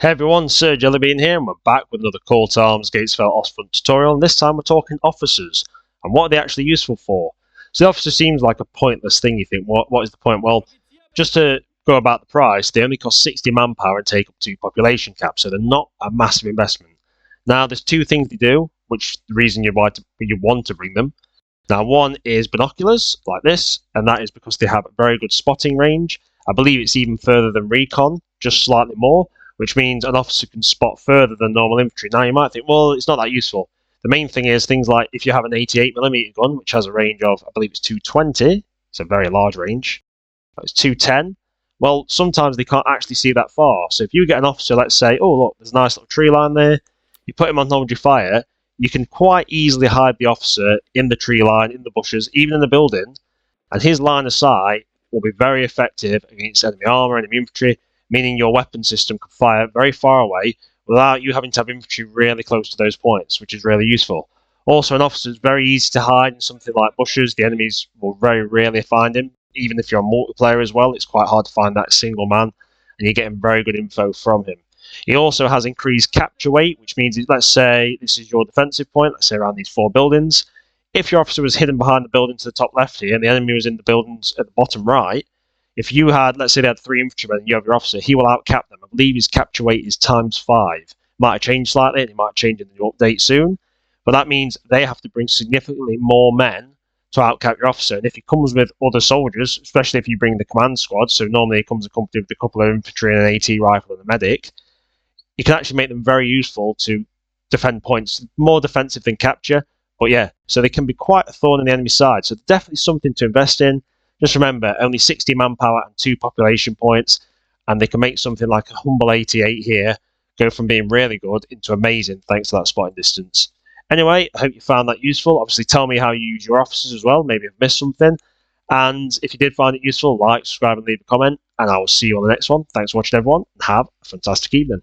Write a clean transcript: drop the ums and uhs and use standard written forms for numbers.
Hey everyone, Sir Jellybean here, and we're back with another CallToArms Hell-Ostfront tutorial, and this time we're talking officers, and what are they actually useful for? So the officer seems like a pointless thing. You think, what is the point? Well, just to go about the price, they only cost 60 manpower and take up 2 population caps, so they're not a massive investment. Now, there's 2 things they do, which the reason you want to bring them. Now, one is binoculars, like this, and that is because they have a very good spotting range. I believe it's even further than recon, just slightly more, which means an officer can spot further than normal infantry. Now, you might think, well, it's not that useful. The main thing is things like if you have an 88mm gun, which has a range of, I believe it's 220, it's a very large range, it's 210, well, sometimes they can't actually see that far. So if you get an officer, let's say, oh, look, there's a nice little tree line there, you put him on hold your fire, you can quite easily hide the officer in the tree line, in the bushes, even in the building, and his line of sight will be very effective against enemy armor, enemy infantry, meaning your weapon system can fire very far away without you having to have infantry really close to those points, which is really useful. Also, an officer is very easy to hide in something like bushes. The enemies will very rarely find him. Even if you're on multiplayer as well, it's quite hard to find that single man, and you're getting very good info from him. He also has increased capture weight, which means, let's say this is your defensive point, let's say around these 4 buildings. If your officer was hidden behind the building to the top left here, and the enemy was in the buildings at the bottom right, if you had, let's say they had 3 infantrymen and you have your officer, he will outcap them. I believe his capture weight is ×5. Might have changed slightly, and it might change in the new update soon. But that means they have to bring significantly more men to outcap your officer. And if he comes with other soldiers, especially if you bring the command squad, so normally he comes accompanied with a couple of infantry and an AT rifle and a medic, you can actually make them very useful to defend points, more defensive than capture. But yeah, so they can be quite a thorn in the enemy side. So definitely something to invest in. Just remember, only 60 manpower and 2 population points, and they can make something like a humble 88 here go from being really good into amazing thanks to that spotting distance. Anyway, I hope you found that useful. Obviously, tell me how you use your officers as well. Maybe I've missed something. And if you did find it useful, like, subscribe, and leave a comment. And I will see you on the next one. Thanks for watching, everyone, and have a fantastic evening.